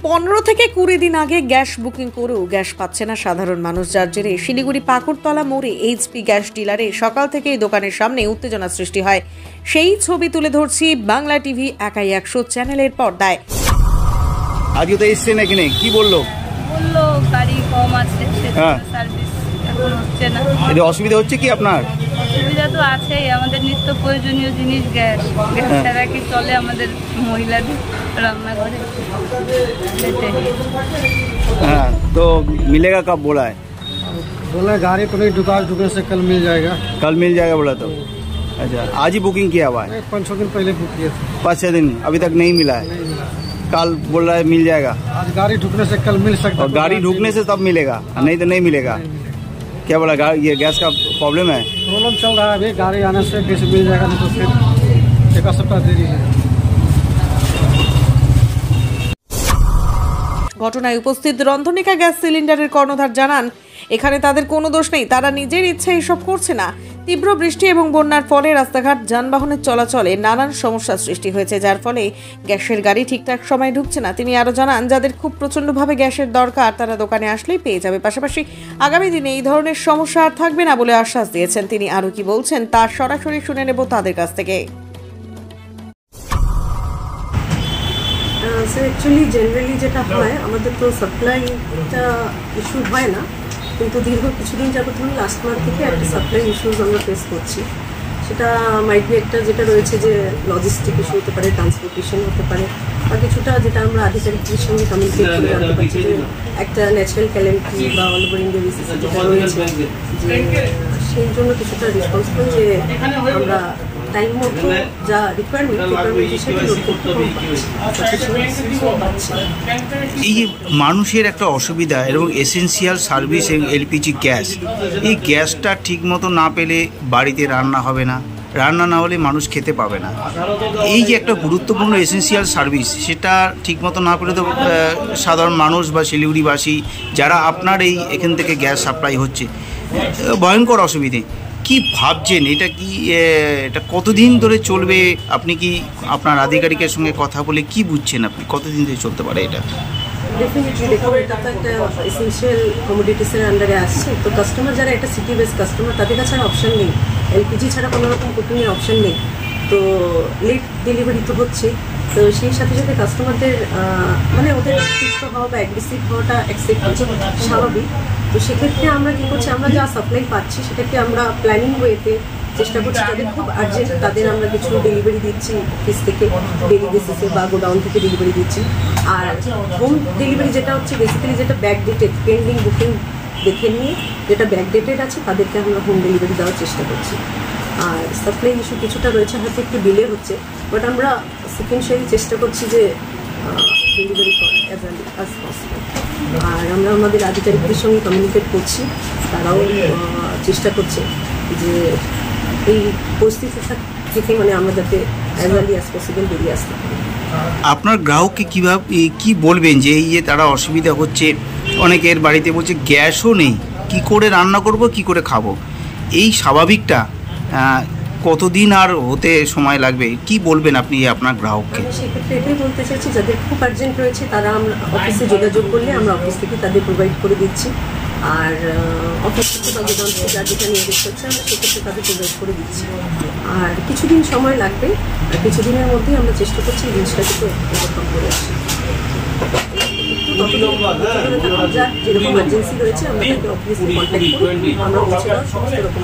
15 থেকে 20 দিন আগে গ্যাস বুকিং করেও গ্যাস পাচ্ছে না সাধারণ মানুষ, যার জেরে শিলিগুড়ি পাকুড়তলা মোড়ে এইচপি গ্যাস ডিলারে সকাল থেকেই দোকানের সামনে উত্তেজনা সৃষ্টি হয়। সেই ছবি তুলে ধরছি বাংলা টিভি একাই 100 চ্যানেলের পর্দায়। আজকে তো এসছে নাকি নেই, কি বললো? গাড়ি কম আছে, সার্ভিস এখন হচ্ছে না। এটা অসুবিধা হচ্ছে কি আপনার? অসুবিধা তো আছেই, আমাদের নিত্য প্রয়োজনীয় জিনিস গ্যাস ছাড়া কি চলে আমাদের মহিলাদের রান্নাঘরে? हाँ, तो मिलेगा कब बोला है? बोला गाड़ी को नहीं ढुकने से कल मिल जाएगा। कल मिल जाएगा बोला तो। अच्छा, आज ही बुकिंग किया हुआ है? 5-6 दिन पहले बुक किया था। 5-6 दिन अभी तक नहीं मिला है। कल बोल रहा है मिल जाएगा। आज गाड़ी ढुकने से कल मिल सकता है। और गाड़ी ढुकने से तब मिलेगा, नहीं तो नहीं मिलेगा। क्या बोला, ये गैस का प्रॉब्लम है? प्रॉब्लम चल रहा है अभी, गाड़ी आने से गैस मिल जाएगा, नहीं तो फिर एक सप्ताह देरी है। ঘটনায় উপস্থিত রন্ধনিকা গ্যাস সিলিন্ডারের কর্ণধার জানান, এখানে তাদের কোনো দোষ নেই, তারা নিজের ইচ্ছে এসব করছে না। তীব্র বৃষ্টি এবং বন্যার ফলে রাস্তাঘাট যানবাহনের চলাচলে নানান সমস্যার সৃষ্টি হয়েছে, যার ফলে গ্যাসের গাড়ি ঠিকঠাক সময় ঢুকছে না। তিনি আরও জানান, যাদের খুব প্রচণ্ডভাবে গ্যাসের দরকার তারা দোকানে আসলেই পেয়ে যাবে। পাশাপাশি আগামী দিনে এই ধরনের সমস্যা আর থাকবে না বলে আশ্বাস দিয়েছেন। তিনি আরও কি বলছেন তা সরাসরি শুনে নেব তাদের কাছ থেকে। অ্যাকচুয়ালি জেনারেলি যেটা হয়, আমাদের তো সাপ্লাইটা ইস্যু হয় না, কিন্তু দীর্ঘ কিছুদিন যাবত ধরুন লাস্ট মান্থ থেকে একটা সাপ্লাই ইস্যুস আমরা ফেস করছি। সেটা মাইট বি একটা যেটা রয়েছে যে লজিস্টিক ইস্যু হতে পারে, ট্রান্সপোর্টেশন হতে পারে, বা কিছুটা যেটা আমরা আধিকারিকদের সঙ্গে কমিউনিকেট করে জানতে পারছি যে একটা ন্যাচারাল ক্যালেমিটি বা অল ওভার ইন্ডিয়া বেসিস যেটা রয়েছে, যে সেই জন্য কিছুটা রেসপন্সিবল যে আমরা টাইম মতো যা রিকোয়ারমেন্ট সেটা লোড করতে পারছি। এই মানুষের একটা অসুবিধা এবং এসেন্সিয়াল সার্ভিস এবং এলপিজি গ্যাস, এই গ্যাসটা ঠিক মতো না পেলে বাড়িতে রান্না হবে না, রান্না না হলে মানুষ খেতে পাবে না। এই যে একটা গুরুত্বপূর্ণ এসেন্সিয়াল সার্ভিস, সেটা ঠিকমতো না পেলে তো সাধারণ মানুষ বা শিলিগুড়িবাসী যারা আপনার এখান থেকে গ্যাস সাপ্লাই হচ্ছে, ভয়ঙ্কর অসুবিধে। কি ভাবছেন, এটা কি এটা কতদিন ধরে চলবে? আপনি কি আপনার আধিকারিকের সঙ্গে কথা বলে কি বুঝছেন, আপনি কতদিন ধরে চলতে পারে এটা? ডেফিনেটলি দেখুন, এটা তো একটা এসেন্সিয়াল কমোডিটিসের আন্ডারে আসছে। তো কাস্টমার যারা একটা সিটি বেস কাস্টমার, তাদের কাছে আর অপশান নেই, এলপিজি ছাড়া কোনো রকম কুকিংয়ের অপশান নেই। তো লেট ডেলিভারি তো হচ্ছে, তো সেই সাথে সাথে কাস্টমারদের মানে ওদের ক্ষিপ্ত হওয়া বা অ্যাগ্রেসিভ হওয়াটা স্বাভাবিক। তো সেক্ষেত্রে আমরা কী করছি, আমরা যা সাপ্লাই পাচ্ছি সেটাকে আমরা প্ল্যানিং ওয়েতে চেষ্টা করছি। যাদের খুব আর্জেন্ট তাদের আমরা কিছু ডেলিভারি দিচ্ছি অফিস থেকে ডেলি বেসিসে বা গোডাউন থেকে ডেলিভারি দিচ্ছি। আর হোম ডেলিভারি যেটা হচ্ছে বেসিক্যালি যেটা ব্যাক ডেটেড পেন্ডিং বুকিং দেখে নিয়ে যেটা ব্যাক ডেটেড আছে তাদেরকে আমরা হোম ডেলিভারি দেওয়ার চেষ্টা করছি। আর সাপ্লাই ইস্যু কিছুটা রয়েছে, হয়তো একটু ডিলে হচ্ছে, বাট আমরা সিকুয়েন্সিয়ালি চেষ্টা করছি যে ডেলিভারি করা অ্যাজ আর্লি অ্যাজ পসিবল। আর আমরা আমাদের আধিকারিকদের সঙ্গে কমিউনিকেট করছি, তারাও চেষ্টা করছে যে এই পরিস্থিতি থেকে মানে আমরা যাতে অ্যাজ আর্লি অ্যাজ পসিবল বেরিয়ে আসতে পারি। আপনার গ্রাহককে কীভাবে কি বলবেন যে এই যে তারা অসুবিধা হচ্ছে, অনেকের বাড়িতে বলছে গ্যাসও নেই, কি করে রান্না করব, কি করে খাবো? এই স্বাভাবিকটা কতদিন আর হতে সময় লাগবে, কি বলবেন আপনি আপনার গ্রাহককে? সেক্ষেত্রে এটাই বলতে চাইছি, যাদের খুব আর্জেন্ট রয়েছে তারা আমরা অফিসে যোগাযোগ করলে আমরা অফিস থেকে তাদের প্রোভাইড করে দিচ্ছি। আর অফিস থেকে বা গোডাউন থেকে যা যেটা নির্দেশ করছে আমরা সেক্ষেত্রে তাদের প্রোভাইড করে দিচ্ছি। আর কিছুদিন সময় লাগবে, আর কিছুদিনের মধ্যেই আমরা চেষ্টা করছি এই জিনিসটাকে তো ওভারকাম করে আসি। যেরকম এমার্জেন্সি রয়েছে আমরা তাকে অফিসে কন্ট্যাক্ট করি, আমরা পৌঁছে দেওয়ার সমস্ত রকম